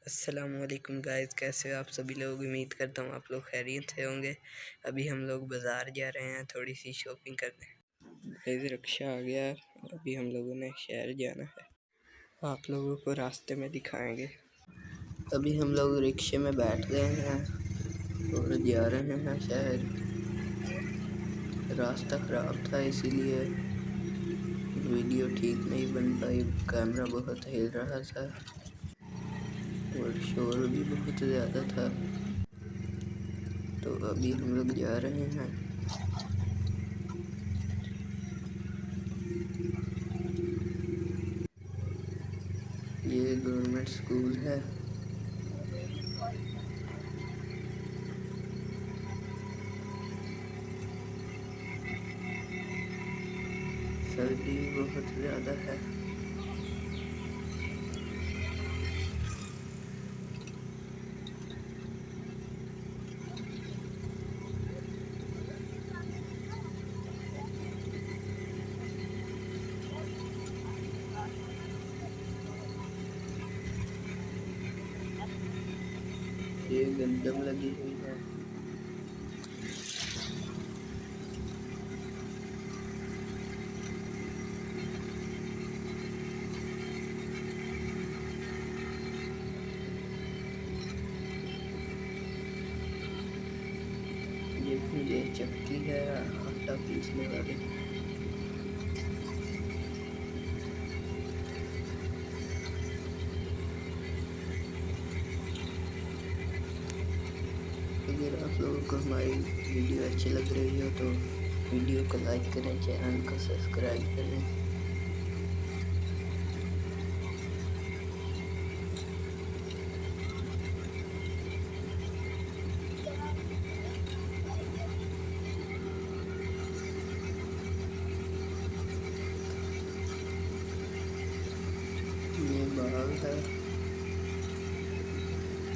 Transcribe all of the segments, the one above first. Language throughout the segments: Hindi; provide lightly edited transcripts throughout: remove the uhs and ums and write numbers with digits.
अस्सलामुअलैकुम गाइस, कैसे हो आप सभी लोग। उम्मीद करता हूँ आप लोग खैरियत से होंगे। अभी हम लोग बाज़ार जा रहे हैं थोड़ी सी शॉपिंग करने। गाइस रिक्शा आ गया है, अभी हम लोगों ने शहर जाना है, आप लोगों को रास्ते में दिखाएंगे। अभी हम लोग रिक्शे में बैठ गए हैं और जा रहे हैं शहर। रास्ता ख़राब था इसीलिए वीडियो ठीक नहीं बन पाई, कैमरा बहुत हिल रहा था और शोर भी बहुत ज़्यादा था। तो अभी हम लोग जा रहे हैं। ये गवर्नमेंट स्कूल है। सर्दी बहुत ज़्यादा है। ये गंदम लगी हुई है। ये चक्की है आटा पीसने वाली। अगर आप लोगों को हमारी वीडियो अच्छी लग रही हो तो वीडियो को लाइक करें, चैनल को सब्सक्राइब करें। ये बाग है,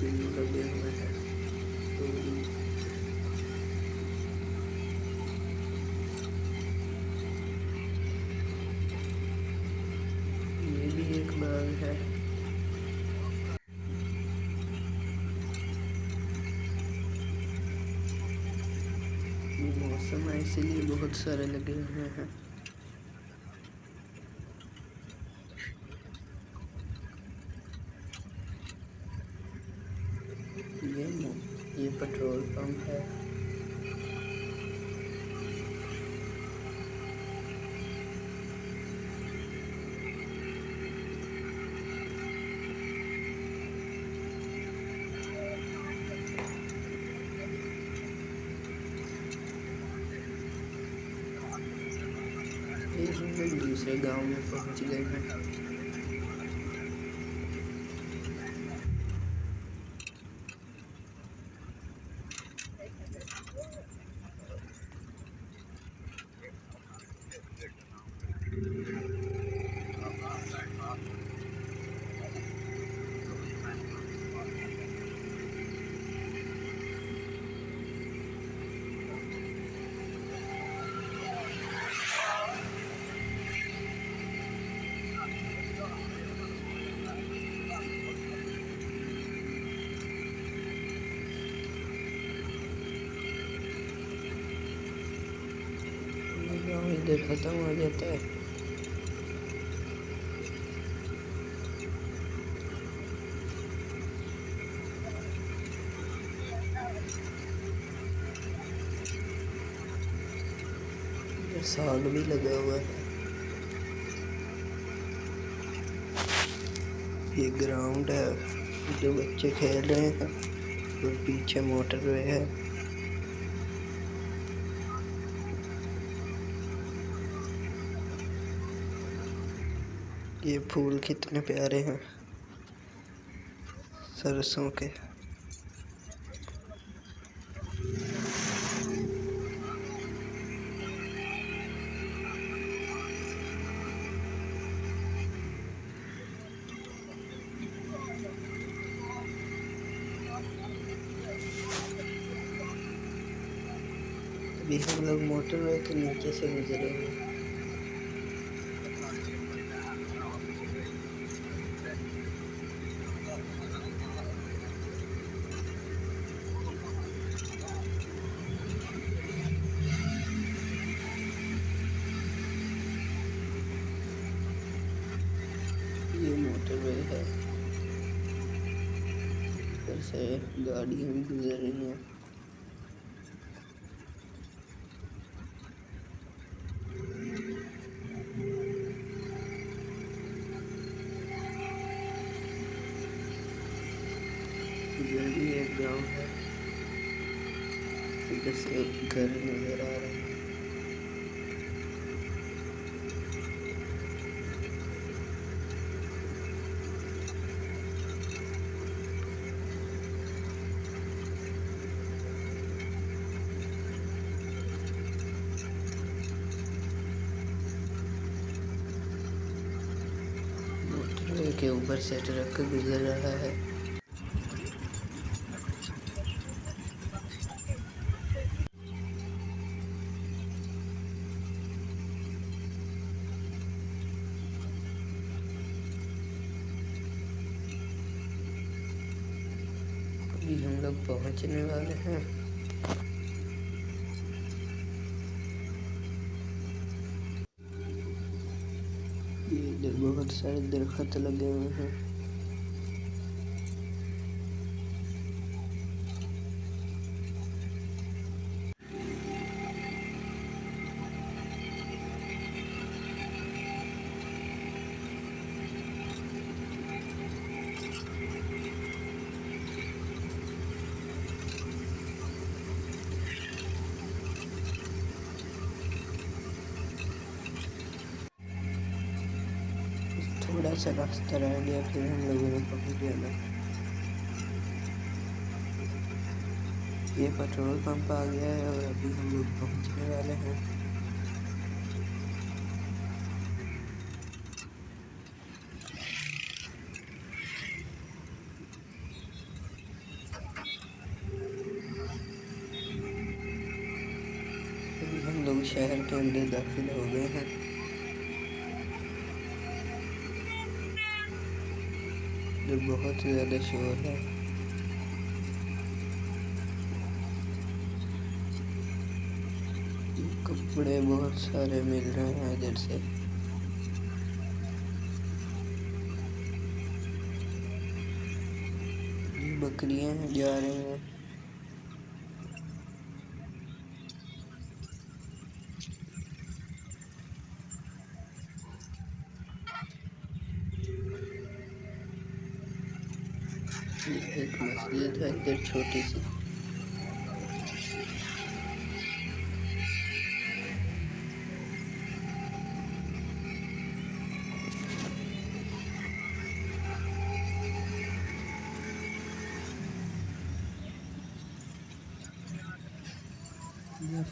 टिन्नू लगे हुए हैं। ये भी एक बाग है। ये मौसम है इसीलिए बहुत सारे लगे हुए हैं। ये पेट्रोल पंप है। ये हम लोग दूसरे गांव में पहुंच गए हैं। इधर खत्म हो जाता है। साग भी लगा हुआ है। ये ग्राउंड है जो बच्चे खेल रहे हैं और पीछे मोटरवे है। ये फूल कितने प्यारे हैं सरसों के। अभी हम लोग मोटरवे के नीचे से गुजरेंगे। इधर से गाड़ियाँ भी गुजर रही हैं। इधर भी एक गांव है, इधर से घर नजर आ रहे हैं। मोटरवे के ऊपर से ट्रक गुजर रहा है। अभी हम लोग पहुंचने वाले हैं। ये इधर बहुत सारे दरख्त लगे हुए हैं। थोड़ा सा रास्ता रह गया, फिर हम लोगों ने पहुंच जाना। ये पेट्रोल पंप आ गया है और अभी हम लोग पहुंचने वाले हैं। अभी हम लोग शहर के अंदर दाखिल हो गए हैं। इधर बहुत ज़्यादा शोर है। कपड़े बहुत सारे मिल रहे हैं इधर से। बकरियां जा रही हैं। एक मस्जिद है इधर छोटी सी।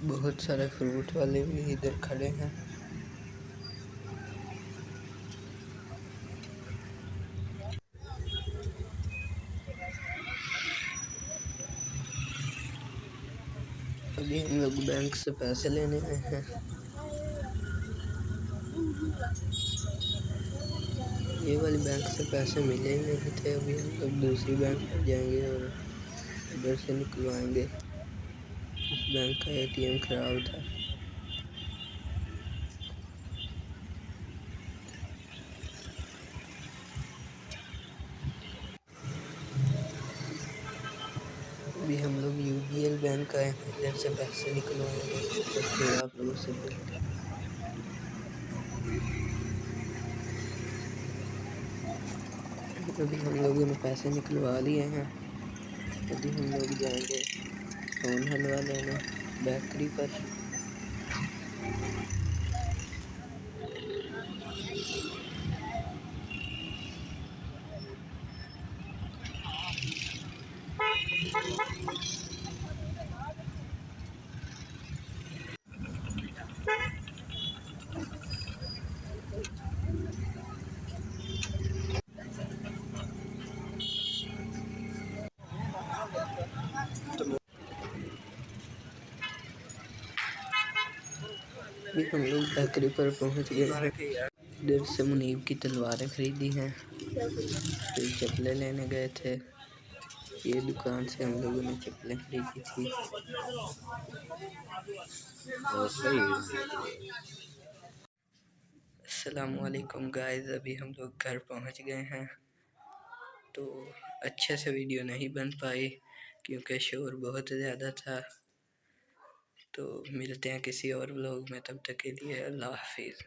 बहुत सारे फ्रूट वाले भी इधर खड़े हैं। अभी हम लोग बैंक से पैसे लेने आए हैं। ये वाली बैंक से पैसे मिले ही नहीं थे। अभी हम लोग दूसरी बैंक पर जाएंगे और उधर से निकलवाएंगे। इस बैंक का एटीएम खराब था। अभी हम लोग यूबीएल बैंक आए हैं, इधर से पैसे निकलवाएंगे। तो फिर आप लोगों से मिलते हैं। अभी हम लोगों ने पैसे निकलवा लिए हैं। अभी हम लोग जाएंगे फोन हलवा लेने बेकरी पर। अभी हम लोग बेकरी पर पहुंच गए हैं। इधर से मुनीब की तलवारें खरीदी हैं। फिर चप्पलें लेने गए थे। ये दुकान से हम लोगों ने चप्पलें खरीदी थी। अस्सलामुअलैकुम गाइस, अभी हम लोग घर पहुंच गए हैं। तो अच्छे से वीडियो नहीं बन पाई क्योंकि शोर बहुत ज़्यादा था। तो मिलते हैं किसी और व्लॉग में, तब तक के लिए अल्लाह हाफिज़।